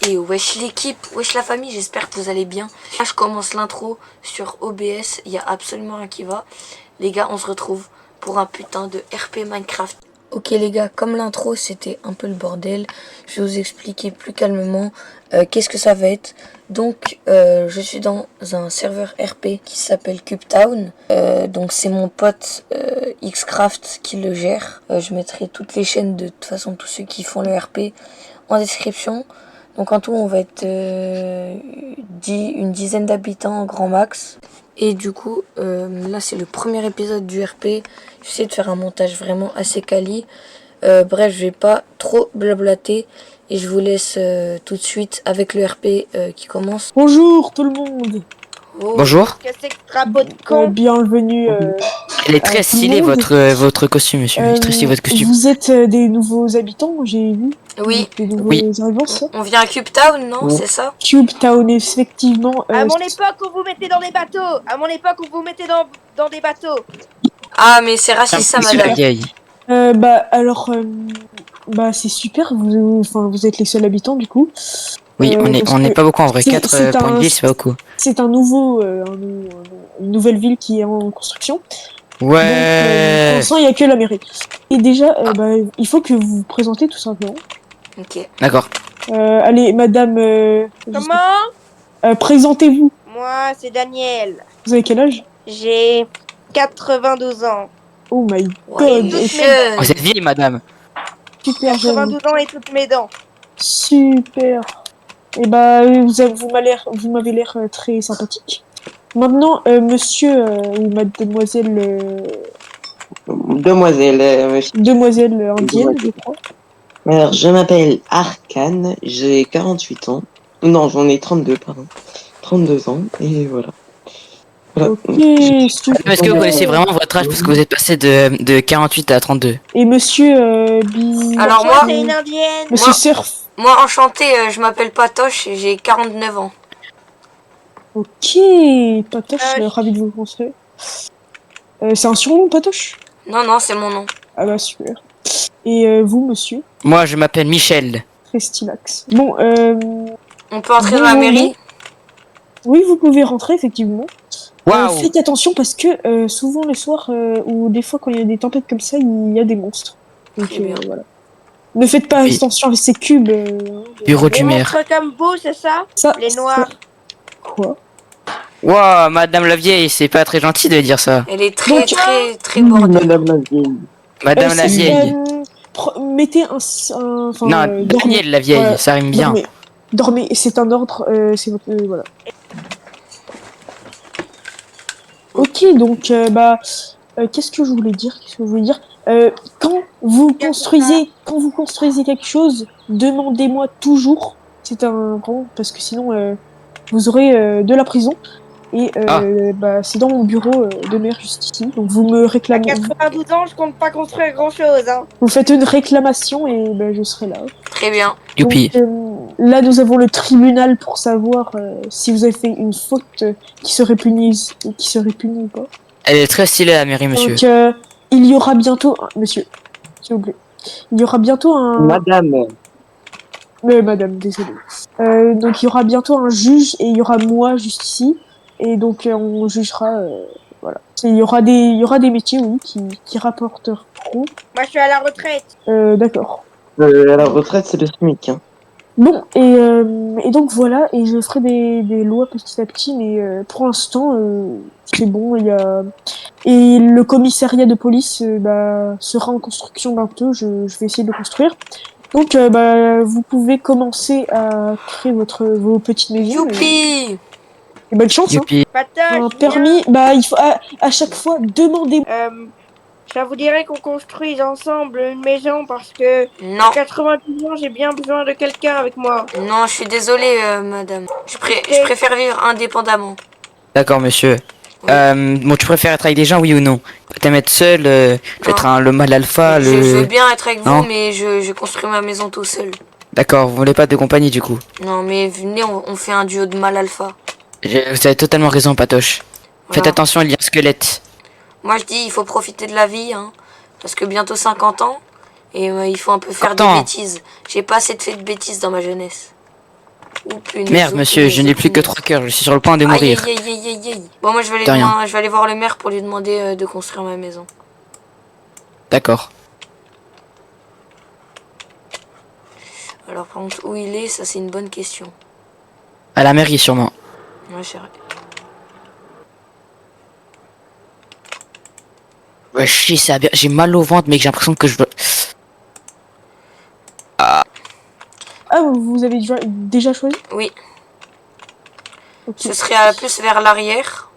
Et wesh l'équipe, wesh la famille, j'espère que vous allez bien. Là je commence l'intro sur OBS, il y a absolument rien qui va. Les gars, on se retrouve pour un putain de RP Minecraft. Ok les gars, comme l'intro c'était un peu le bordel, je vais vous expliquer plus calmement qu'est-ce que ça va être. Donc je suis dans un serveur RP qui s'appelle CubeTown. Donc c'est mon pote Xcraft qui le gère. Je mettrai toutes les chaînes de toute façon, tous ceux qui font le RP en description. Donc en tout on va être une dizaine d'habitants grand max. Et du coup là c'est le premier épisode du RP. J'essaie de faire un montage vraiment assez quali. Bref, je vais pas trop blablater et je vous laisse tout de suite avec le RP qui commence. Bonjour tout le monde. Oh. Bonjour. Que c'est que ce crapaud de con. Bienvenue. Elle est très tout le stylée monde. votre costume, monsieur. Il est très stylé votre costume. Vous êtes des nouveaux habitants, j'ai vu. Oui, Des nouveaux Oui. arrivants, ça. on vient à CubeTown, non? Ouais. C'est ça? Cube Town, effectivement. À mon époque, on vous mettait dans des bateaux. À mon époque, on vous mettait dans des bateaux. Ah mais c'est raciste ça Monsieur la madame. vieille. Bah c'est super. Vous êtes les seuls habitants du coup. Oui, on parce n'est que pas beaucoup en vrai. c'est- 4 c'est pour un- une ville, c'est pas beaucoup. C'est un nouveau, une nouvelle ville qui est en construction. Donc, pour Ouais. l'instant, il n'y a que la mairie. Et déjà, il faut que vous vous présentez tout simplement. Ok. D'accord. Allez, madame. Comment? Présentez-vous. Moi, c'est Daniel. Vous avez quel âge? J'ai 92 ans. Oh my Ouais, god. il est et jeune. Vous êtes vieille, madame. super jeune. 92 ans et toutes mes dents. Super. Et vous m'avez l'air très sympathique. Maintenant, monsieur ou mademoiselle, Demoiselle, monsieur. demoiselle indienne, je crois. Alors, je m'appelle Arcane, j'ai 48 ans. Non, j'en ai 32, pardon. 32 ans, et voilà. Voilà. Ok, super. Est-ce que vous connaissez vraiment votre âge parce que vous êtes passé de 48 à 32? Et monsieur Bi... Alors Moi, moi, c'est une indienne. Monsieur Surf. moi enchanté, je m'appelle Patoche et j'ai 49 ans. Ok, Patoche, Euh, ravi de vous rencontrer. C'est un surnom, Patoche? Non, c'est mon nom. Ah bah super. Et vous, monsieur? Moi, je m'appelle Michel. Très stylax. Bon, On peut entrer Bon, dans la bon, mairie? oui, vous pouvez rentrer, effectivement. Waouh. Faites attention parce que souvent les soirs ou des fois quand il y a des tempêtes comme ça, il y a des monstres. Donc Très bien. voilà. Ne faites pas Oui. attention avec ces cubes. Bureau Les du maire. monstres comme vous, c'est ça? Ça, Les noirs. Quoi? Waouh, madame la vieille, c'est pas très gentil de dire ça. Elle est très Donc- très bordel. Madame la vieille. Madame la vieille. Mettez enfin, Non, dormez. Daniel la vieille, Ouais, ça rime bien. Dormez. Dormez, c'est un ordre, c'est votre... voilà. Ok, donc, qu'est-ce que je voulais dire? Quand vous construisez quelque chose, demandez-moi toujours. C'est un rang, parce que sinon, vous aurez de la prison. Et c'est dans mon bureau de maire juste ici. Donc vous me À réclamez, 92 ans, je compte pas construire grand-chose, hein. vous faites une réclamation et je serai là. Très bien. Youpi. Donc, là, nous avons le tribunal pour savoir si vous avez fait une faute qui serait punie ou pas. Elle est très stylée la mairie, monsieur. Donc, il y aura bientôt... Monsieur, s'il vous plaît. Il y aura bientôt un... Madame. Madame, désolé. Donc, il y aura bientôt un juge et il y aura moi juste ici. Et donc, on jugera... voilà. Il y aura des métiers, oui, qui rapporteront. Moi, je suis à la retraite. D'accord. À la retraite, c'est le SMIC. Hein. Bon, et donc voilà, et je ferai des lois petit à petit, mais pour l'instant, c'est bon, il y a... Et le commissariat de police sera en construction bientôt, je vais essayer de le construire. Donc, vous pouvez commencer à créer vos petites maisons. Youpi! Et bonne chance, hein. Youpi. Patoche, Un viens. permis, il faut à chaque fois demander... Ça vous dirait qu'on construise ensemble une maison parce que Non, à 90 ans, j'ai bien besoin de quelqu'un avec moi. non, je suis désolée madame. Je préfère vivre indépendamment. D'accord, monsieur. Bon, tu préfères être avec des gens, oui ou non? T'aimes être seul, tu veux être le mâle alpha, Je veux bien être avec vous, Non. mais je construis ma maison tout seul. D'accord, vous voulez pas de compagnie du coup. Non, mais venez, on fait un duo de mâle alpha. Vous avez totalement raison, Patoche. Faites Voilà. attention, il y a un squelette. Moi, je dis, il faut profiter de la vie, hein. Parce que bientôt 50 ans, et il faut un peu faire 50 ans. des bêtises. J'ai pas assez fait de bêtises dans ma jeunesse. Oh, punaise, Merde, oh, monsieur, je punaise, n'ai oh, plus que punaise. 3 cœurs, je suis sur le point de Aïe, mourir. aïe, aïe, aïe, aïe, aïe. Bon, moi, je vais De rien. je vais aller voir le maire pour lui demander de construire ma maison. D'accord. Alors, par contre, où il est, ça, c'est une bonne question. À la mairie, sûrement. Ouais, c'est vrai. Ouais, chier, ça a bien... J'ai mal au ventre, mec, j'ai l'impression que je veux... Ah, vous avez déjà choisi? Oui, Ok. ce serait plus vers l'arrière.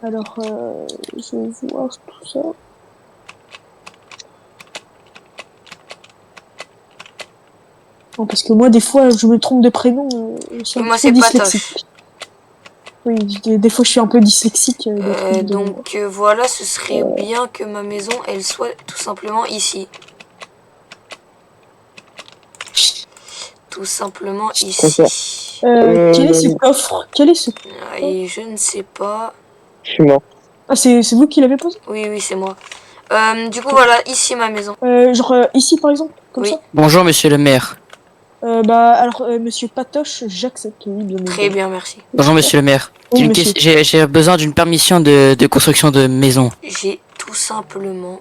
Alors, je vais voir tout ça. Non, parce que moi, des fois, je me trompe de prénom. Je suis Et un moi, petit peu c'est dyslexique. Patoche. Oui, des fois, je suis un peu dyslexique des trucs de mémoire. Donc, voilà, ce serait bien que ma maison, elle soit tout simplement ici. Tout simplement ici. Quel est ce coffre? Quel est ce... Et je ne sais pas. Je suis mort. Ah, c'est vous qui l'avez posé? Oui, oui, c'est moi. Du coup, voilà, ici ma maison. Genre ici, par exemple? Comme Oui, ça? Bonjour, monsieur le maire. Alors, monsieur Patoche, j'accepte, oui, bien très évidemment. bien, merci. Bonjour, monsieur le maire. Oui, J'ai une monsieur. j'ai besoin d'une permission de construction de maison. J'ai tout simplement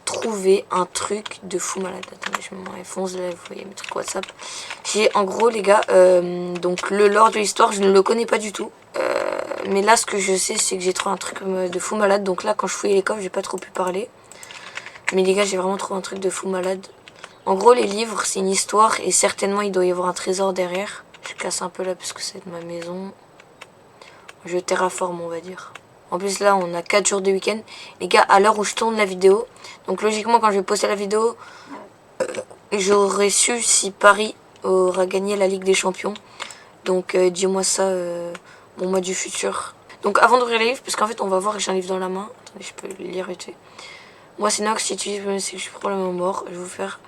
trouvé un truc de fou malade. Attendez, je me mets en F11 là, vous voyez mes trucs WhatsApp. J'ai en gros, les gars, donc le lore de l'histoire, je ne le connais pas du tout. Mais là, ce que je sais, c'est que j'ai trouvé un truc de fou malade. Donc là, quand je fouillais les coffres, j'ai pas trop pu parler. Mais les gars, j'ai vraiment trouvé un truc de fou malade. En gros, les livres, c'est une histoire et certainement, il doit y avoir un trésor derrière. Je casse un peu là parce que c'est de ma maison. Je terraforme, on va dire. En plus, là, on a 4 jours de week-end. Les gars, à l'heure où je tourne la vidéo, donc logiquement, quand je vais poster la vidéo, j'aurais su si Paris aura gagné la Ligue des Champions. Donc, dis-moi ça, mon mois du futur. Donc, avant d'ouvrir les livres, parce qu'en fait, on va voir que j'ai un livre dans la main. Attendez, je peux le lire et tout. Moi, c'est Nox, si tu dis que je suis probablement mort, je vais vous faire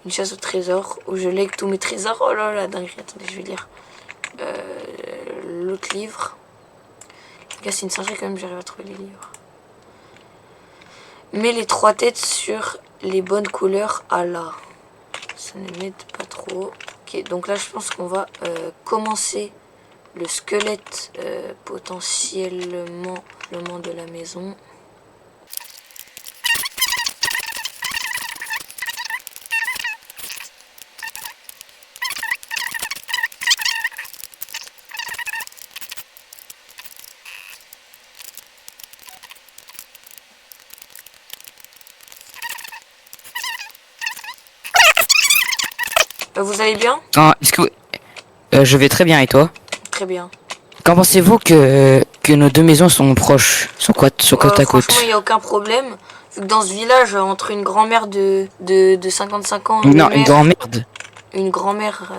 une chasse au trésor où je lègue tous mes trésors. Oh là là, dinguerie. Attendez, je vais lire l'autre livre. Les gars, c'est une singerie quand même, j'arrive à trouver les livres. Mets les 3 têtes sur les bonnes couleurs à la. Ça ne m'aide pas trop. Ok, donc là, je pense qu'on va commencer le squelette potentiellement de la maison. Vous allez bien? Ah, est-ce que... je vais très bien, et toi? Très bien. Qu'en pensez-vous que nos deux maisons sont proches? Sont quoi, sont côte à côte? Franchement, il n'y a aucun problème. Vu que dans ce village, entre une grand-mère de 55 ans, le Non, une maire, grand-merde. une grand-mère,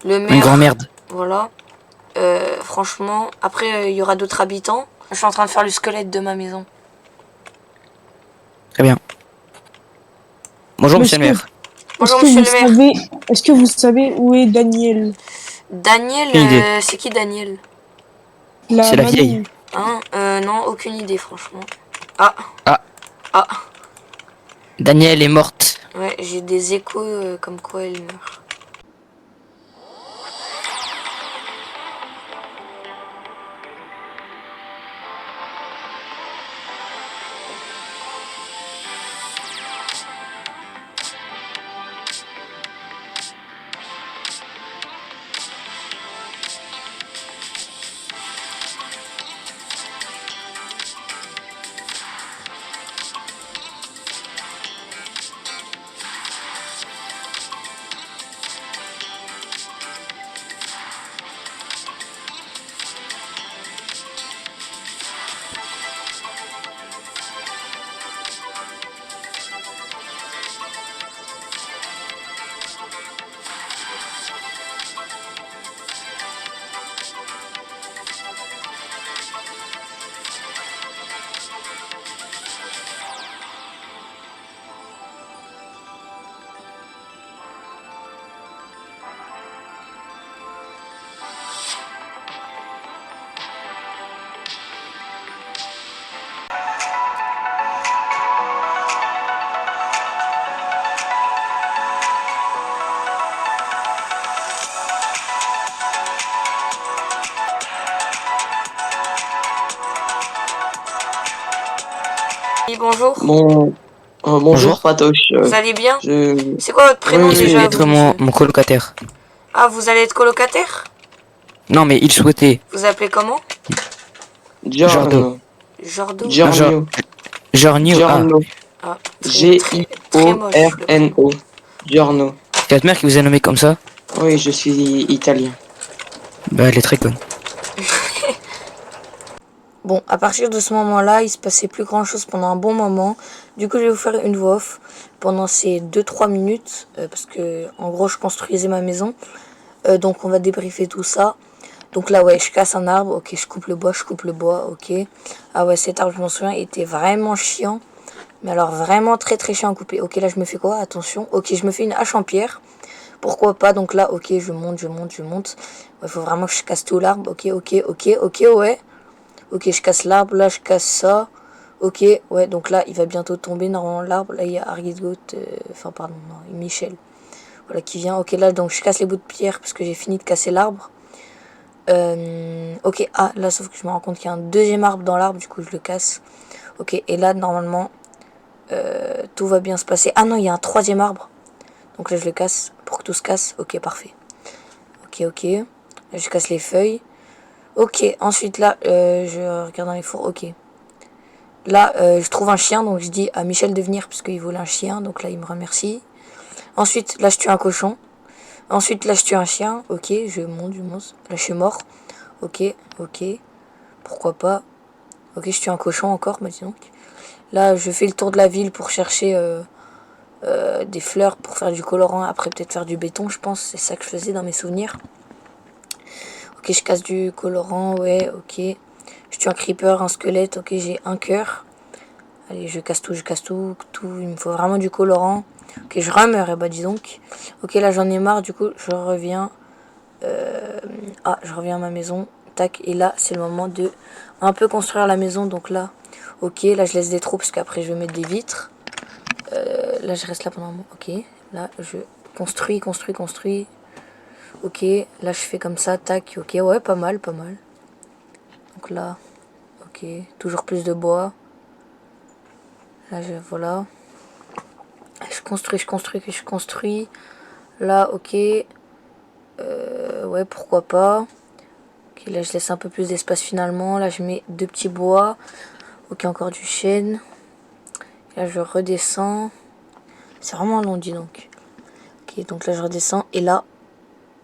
le Une maire, grand-merde. voilà. Franchement, après, il y aura d'autres habitants. Je suis en train de faire le squelette de ma maison. Très bien. Bonjour, monsieur le Monsieur, maire. Bonjour, monsieur le maire. Est-ce que vous savez où est Daniel? Daniel, Aucune idée. c'est qui Daniel? C'est la maman. vieille. Hein? Non, aucune idée, franchement. Ah. Ah. Ah. Danielle est morte. Ouais, j'ai des échos comme quoi elle meurt. Oui, bonjour. Bon, bonjour Bonjour. Patoche. Vous allez bien? Je... C'est quoi votre prénom Oui, Il oui, déjà, souhaitait vous, être monsieur? mon colocataire. Ah, vous allez être colocataire? Non, mais il souhaitait. Vous appelez comment? Jordo. Giorno. Jordo? Non, Giorno. Jornio. Ah, Giorno. Ah, très moche le prénom. Giorno. Giorno. c'est votre mère qui vous a nommé comme ça? Oui, je suis italien. Bah, elle est très conne. Bon, à partir de ce moment-là, il se passait plus grand-chose pendant un bon moment. Du coup, je vais vous faire une voix off pendant ces 2-3 minutes. Parce que, en gros, je construisais ma maison. Donc, on va débriefer tout ça. Donc là, ouais, je casse un arbre. Ok, je coupe le bois, ok. Ah ouais, cet arbre, je m'en souviens, il était vraiment chiant. Mais alors, vraiment très très chiant à couper. Ok, là, je me fais quoi? Attention. Ok, je me fais une hache en pierre. Pourquoi pas? Donc là, ok, je monte. Il faut vraiment que je casse tout l'arbre. Ok, ouais. Ok, je casse l'arbre, là je casse ça. Ok, ouais, donc là il va bientôt tomber normalement l'arbre. Là il y a Argigot, enfin pardon, non, Michel. Voilà qui vient. Ok, là donc je casse les bouts de pierre parce que j'ai fini de casser l'arbre. Ok, ah là sauf que je me rends compte qu'il y a un deuxième arbre dans l'arbre, du coup je le casse. Ok, et là normalement tout va bien se passer. Ah non, il y a un troisième arbre. Donc là je le casse pour que tout se casse. Ok, parfait. Ok. Là je casse les feuilles. Ok, ensuite là, je regarde dans les fours, ok. Là, je trouve un chien, donc je dis à Michel de venir, parce qu'il vole un chien, donc là, il me remercie. Ensuite, là, je tue un cochon. Ensuite, là, je tue un chien, ok, je monte. Là, je suis mort, ok. Pourquoi pas. Ok, je tue un cochon encore, bah dis donc. Là, je fais le tour de la ville pour chercher des fleurs, pour faire du colorant, après peut-être faire du béton, je pense. C'est ça que je faisais dans mes souvenirs. Ok, je casse du colorant, ouais, ok. Je tue un creeper, un squelette, ok, j'ai un cœur. Allez, je casse tout. Il me faut vraiment du colorant. Ok, je rameur, et bah dis donc. Ok, là j'en ai marre, du coup, je reviens. Je reviens à ma maison. Tac, et là, c'est le moment de un peu construire la maison. Donc là, ok, là je laisse des trous parce qu'après je vais mettre des vitres. Là, je reste là pendant un moment. Ok, là je construis. Ok, là je fais comme ça, tac, ok, ouais, pas mal. Donc là, ok, toujours plus de bois. Là, voilà. Je construis. Là, ok. Ouais, pourquoi pas. Ok, là, je laisse un peu plus d'espace finalement. Là, je mets 2 petits bois. Ok, encore du chêne. Là, je redescends. C'est vraiment long, dis donc. Ok, donc là, je redescends. Et là,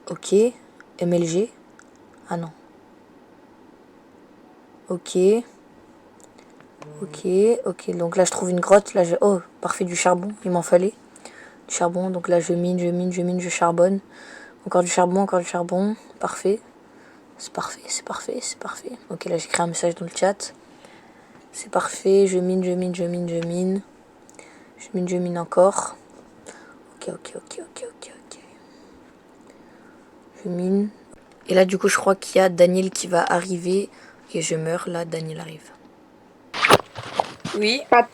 ok. MLG. Ah non. Ok. Donc là, je trouve une grotte. Là, oh, parfait, du charbon. Il m'en fallait. Du charbon. Donc là, je mine, je charbonne. Encore du charbon. Parfait. C'est parfait. Ok, là, j'ai créé un message dans le chat. C'est parfait. Je mine. Je mine encore. Ok. Je mine. Et là, du coup, je crois qu'il y a Daniel qui va arriver. Et je meurs. Là, Daniel arrive. Oui. Pas-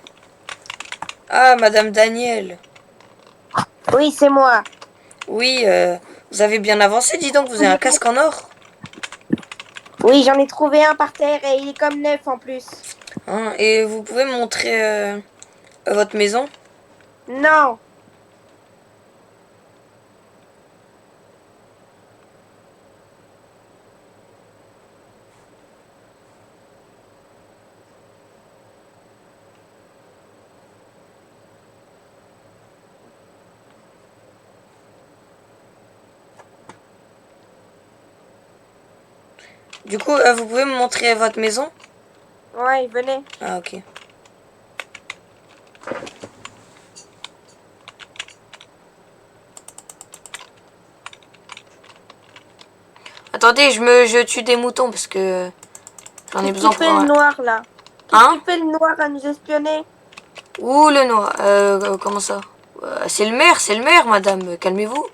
Ah, Madame Daniel. Oui, c'est moi. Oui, vous avez bien avancé, dis donc. Vous avez un casque en or. Oui, j'en ai trouvé un par terre et il est comme neuf en plus. Hein, et vous pouvez me montrer votre maison? Non. Du coup, vous pouvez me montrer votre maison? Ouais, venez. Ah, ok. Attendez, je tue des moutons parce que j'en ai Qu'est-ce besoin qu'il pour fait le un... noir là? Qu'est-ce Hein? qu'il fait le noir à nous espionner? Ouh, le noir. Comment ça? C'est le maire, madame. Calmez-vous.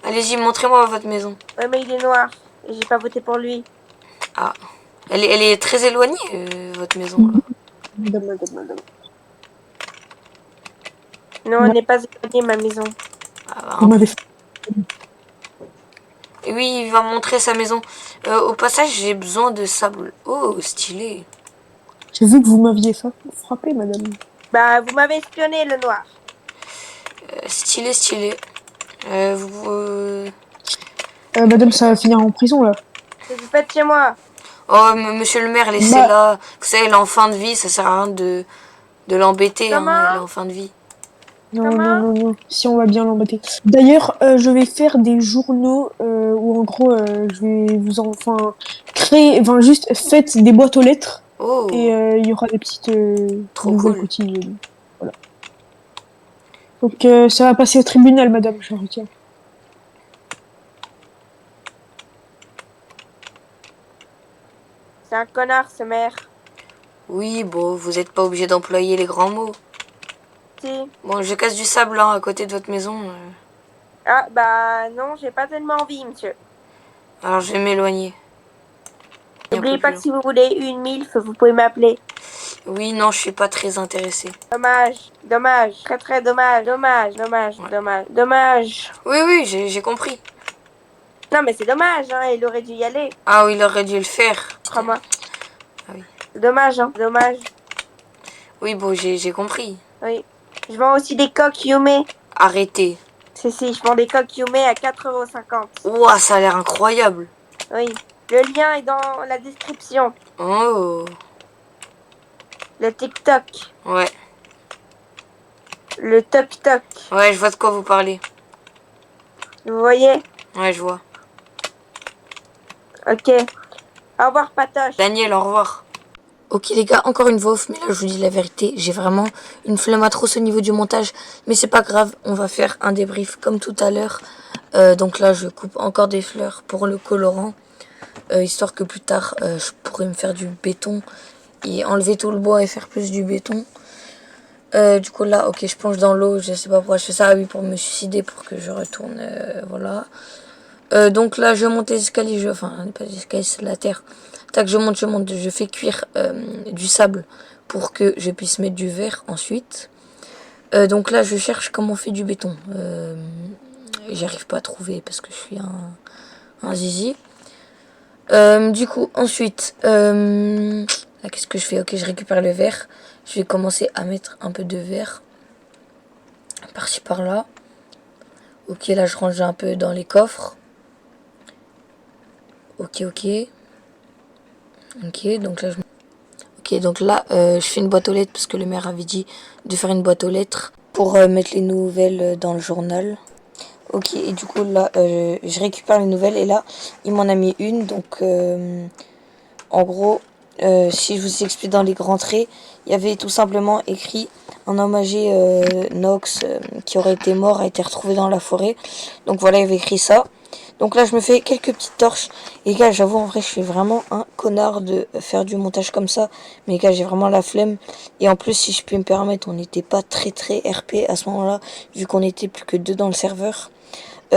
Allez-y, montrez-moi votre maison. Ouais, mais il est noir. Et j'ai pas voté pour lui. Ah. Elle est très éloignée, votre maison, là. Non, elle n'est pas éloignée, ma maison. Ah, bah, Vous m'avez fait. Et oui, il va montrer sa maison. Au passage, j'ai besoin de sable. Oh, stylé. J'ai vu que vous m'aviez frappé, madame. Bah, vous m'avez espionné, le noir. Stylé, stylé. Vous... Madame, ça va finir en prison, là. Qu'est-ce que vous faites chez moi? Oh, monsieur le maire, Bah, laissez-la. Vous savez, elle est en fin de vie, ça sert à rien de l'embêter, hein. Elle est Comment? en fin de vie. non. Si, on va bien l'embêter. D'ailleurs, je vais faire des journaux où, en gros, je vais enfin, créer, enfin, juste faites des boîtes aux lettres et Oh, il y aura des petites trop nouvelles cool. quotidiennes. Voilà. Donc, ça va passer au tribunal, madame, je retiens. C'est un connard, ce maire. Oui, bon, vous n'êtes pas obligé d'employer les grands mots. Si. Bon, je casse du sable, hein, à côté de votre maison. Ah, bah non, j'ai pas tellement envie, monsieur. Alors, je vais m'éloigner. Un peu N'oubliez pas plus que loin. si vous voulez une MILF, vous pouvez m'appeler. Oui, non, je suis pas très intéressée. Dommage, dommage, très très dommage, Ouais. dommage. Oui, j'ai compris. Non, mais c'est dommage, hein, il aurait dû y aller, Ah oui, il aurait dû le faire. crois-moi. Ah oui. C'est dommage, hein, dommage, Oui, bon, j'ai compris. oui. Je vends aussi des coques Yume. Arrêtez. Si, je vends des coques Yume à 4,50 €. Ouah, ça a l'air incroyable. Oui. Le lien est dans la description. Oh, Le TikTok, ouais. le toc-toc. Ouais, je vois de quoi vous parlez. Vous voyez? Ouais, je vois. Ok. Au revoir, Patoche. Daniel, au revoir. Ok les gars, encore une vof, mais là je vous dis la vérité, j'ai vraiment une flemme atroce au niveau du montage, mais c'est pas grave, on va faire un débrief comme tout à l'heure. Donc là je coupe encore des fleurs pour le colorant, histoire que plus tard je pourrais me faire du béton et enlever tout le bois et faire plus du béton. Du coup là, ok, je plonge dans l'eau, je sais pas pourquoi je fais ça, ah oui, pour me suicider, pour que je retourne, voilà. Donc là je monte les escaliers, enfin pas les escaliers, c'est la terre. Tac, je monte, je fais cuire du sable pour que je puisse mettre du verre ensuite. Donc là je cherche comment on fait du béton. J'arrive pas à trouver parce que je suis un zizi. Du coup ensuite, là qu'est-ce que je fais? Ok, je récupère le verre. Je vais commencer à mettre un peu de verre par-ci par-là. Ok, là je range un peu dans les coffres. Ok, donc là je fais une boîte aux lettres parce que le maire avait dit de faire une boîte aux lettres pour mettre les nouvelles dans le journal. Ok, et du coup là je récupère les nouvelles et là il m'en a mis une. Donc en gros, si je vous explique dans les grands traits, il y avait tout simplement écrit un hommagé Nox qui aurait été mort, a été retrouvé dans la forêt. Donc voilà, il y avait écrit ça. Donc là, je me fais quelques petites torches. Et gars, j'avoue, en vrai, je suis vraiment un connard de faire du montage comme ça. Mais gars, j'ai vraiment la flemme. Et en plus, si je puis me permettre, on n'était pas très RP à ce moment-là, vu qu'on était plus que 2 dans le serveur.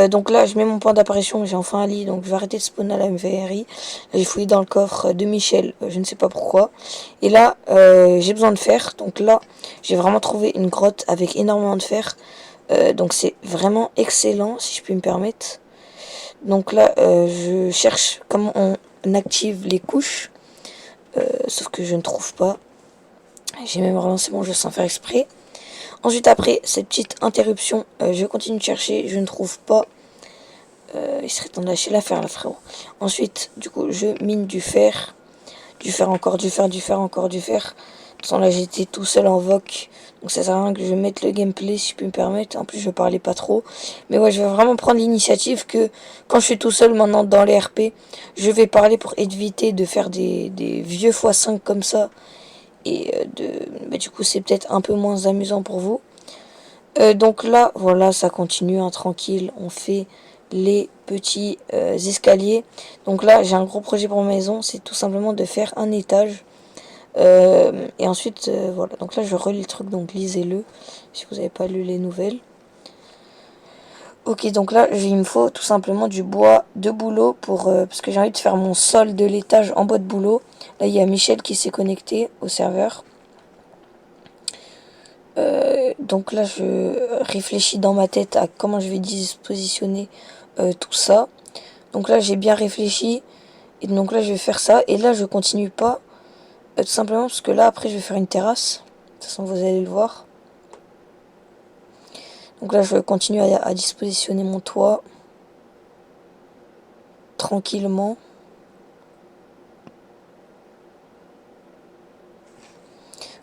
Donc là, je mets mon point d'apparition, j'ai enfin un lit, donc je vais arrêter de spawner à la MVRI. J'ai fouillé dans le coffre de Michel, je ne sais pas pourquoi. Et là, j'ai besoin de fer, donc là, j'ai vraiment trouvé une grotte avec énormément de fer. Donc c'est vraiment excellent, si je puis me permettre. Donc là, je cherche comment on active les couches, sauf que je ne trouve pas. J'ai même relancé mon jeu sans faire exprès. Ensuite, après cette petite interruption, je continue de chercher, je ne trouve pas. Il serait temps de lâcher l'affaire là, frérot. Ensuite, du coup, je mine du fer. Du fer, encore du fer, du fer, encore du fer. De toute façon, là, j'étais tout seul en voc. Donc ça sert à rien que je mette le gameplay, si je puis me permettre. En plus, je parlais pas trop. Mais ouais, je vais vraiment prendre l'initiative que quand je suis tout seul maintenant dans les RP, je vais parler pour éviter de faire des vieux x5 comme ça. Et du coup, c'est peut-être un peu moins amusant pour vous. Donc là, voilà, ça continue, hein, tranquille. On fait les petits escaliers. Donc là, j'ai un gros projet pour ma maison. C'est tout simplement de faire un étage. Et ensuite, voilà. Donc là, je relis le truc, donc lisez-le si vous n'avez pas lu les nouvelles. Ok, donc là, il me faut tout simplement du bois de bouleau parce que j'ai envie de faire mon sol de l'étage en bois de bouleau. Là, il y a Michel qui s'est connecté au serveur. Donc là, je réfléchis dans ma tête à comment je vais dispositionner tout ça. Donc là, j'ai bien réfléchi. Et donc là, je vais faire ça. Et là, je continue pas Tout simplement parce que là, après, je vais faire une terrasse. De toute façon, vous allez le voir. Donc là, je vais continuer à dispositionner mon toit. Tranquillement.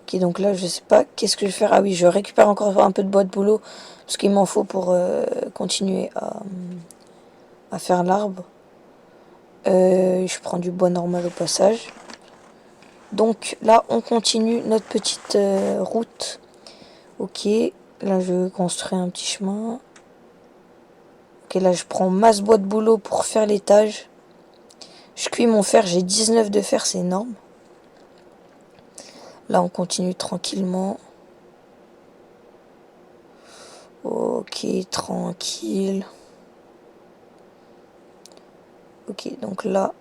Ok, donc là, je sais pas qu'est-ce que je vais faire. Ah oui, je récupère encore un peu de bois de boulot. Parce qu'il m'en faut pour continuer à faire l'arbre. Je prends du bois normal au passage. Donc là, on continue notre petite route. Ok, là, je construis un petit chemin. Ok, là, je prends masse bois de boulot pour faire l'étage. Je cuis mon fer, j'ai 19 de fer, c'est énorme. Là, on continue tranquillement. Ok, tranquille. Ok, donc là,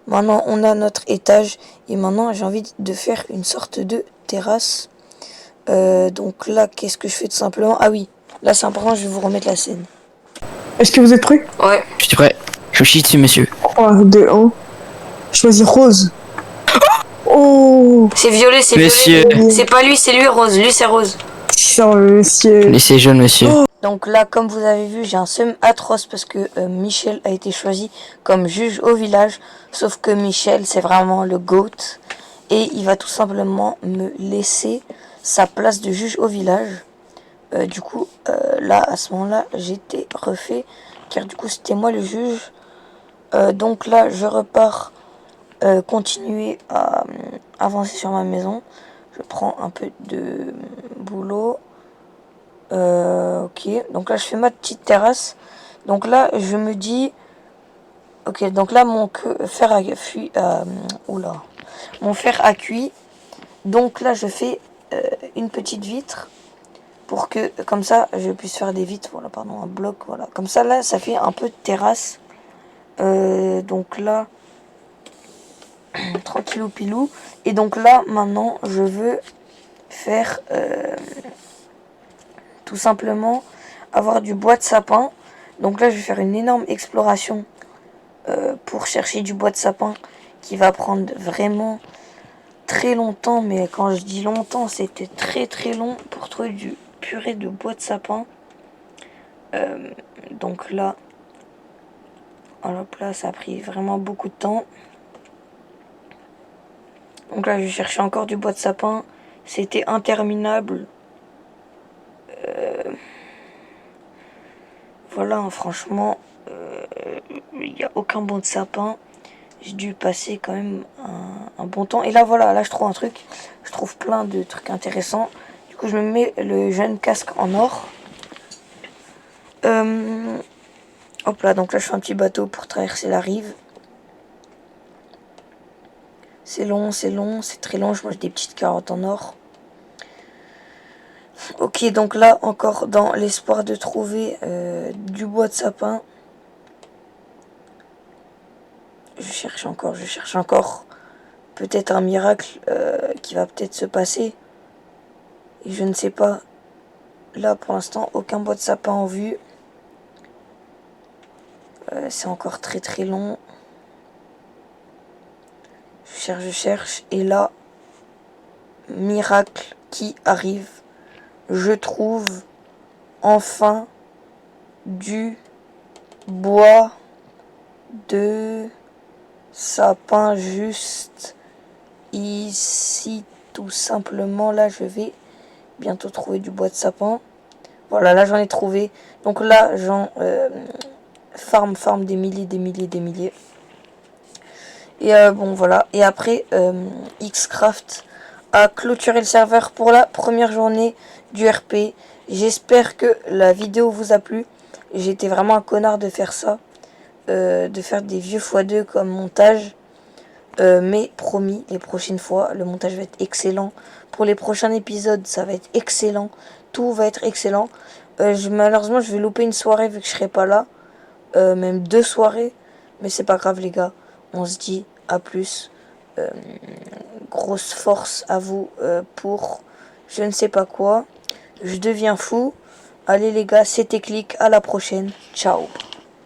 maintenant, on a notre étage. Et maintenant, j'ai envie de faire une sorte de terrasse. Donc là, qu'est-ce que je fais tout simplement? Ah oui, là, c'est important, je vais vous remettre la scène. Est-ce que vous êtes prêts? Ouais. Je suis prêt. Je vous chie dessus, monsieur. 3, 2, 1. Choisis Rose. Oh, C'est violet, c'est Monsieur. violet. C'est pas lui, c'est lui, Rose. Lui, c'est Rose. putain, monsieur. Laissez jaune, monsieur. Donc là, comme vous avez vu, j'ai un seum atroce parce que Michel a été choisi comme juge au village. Sauf que Michel, c'est vraiment le GOAT. Et il va tout simplement me laisser sa place de juge au village. Du coup, là, à ce moment-là, j'étais refait. Car du coup, c'était moi le juge. Donc là, je repars continuer à avancer sur ma maison. Je prends un peu de boulot. Ok, donc là je fais ma petite terrasse. Donc là je me dis, ok, donc là mon fer a fui, oula, mon fer a cuit. Donc là je fais une petite vitre pour que comme ça je puisse faire des vitres. Voilà, pardon, un bloc, voilà. Comme ça là ça fait un peu de terrasse. Donc là tranquillou pilou. Et donc là maintenant je veux faire tout simplement avoir du bois de sapin. Donc là je vais faire une énorme exploration pour chercher du bois de sapin qui va prendre vraiment très longtemps. Mais quand je dis longtemps, c'était très très long pour trouver du purée de bois de sapin. Donc là, hop là, ça a pris vraiment beaucoup de temps. Donc là je cherchais encore du bois de sapin. C'était interminable. Voilà, hein, franchement, il n'y a aucun bois de sapin. J'ai dû passer quand même un bon temps. Et là, voilà, là, je trouve un truc. Je trouve plein de trucs intéressants. Du coup, je me mets le jeune casque en or. Hop là, donc là, je fais un petit bateau pour traverser la rive. C'est long, c'est très long. Je mange des petites carottes en or. Ok, donc là, encore dans l'espoir de trouver du bois de sapin. Je cherche encore. Peut-être un miracle qui va peut-être se passer. Et je ne sais pas. Là, pour l'instant, aucun bois de sapin en vue. C'est encore très très long. Je cherche. Et là, miracle qui arrive. Je trouve enfin du bois de sapin juste ici, tout simplement. Là, je vais bientôt trouver du bois de sapin. Voilà, là, j'en ai trouvé. Donc là, j'en farm des milliers. Et bon, voilà. Et après, Xcraft a clôturé le serveur pour la première journée du RP. J'espère que la vidéo vous a plu. J'étais vraiment un connard de faire ça. De faire des vieux x2 comme montage. Mais promis, les prochaines fois, le montage va être excellent. Pour les prochains épisodes, ça va être excellent. Tout va être excellent. Malheureusement, je vais louper une soirée vu que je serai pas là. Même 2 soirées. Mais c'est pas grave, les gars. On se dit à plus. Grosse force à vous pour je ne sais pas quoi. Je deviens fou. Allez les gars, c'était Click. À la prochaine. Ciao.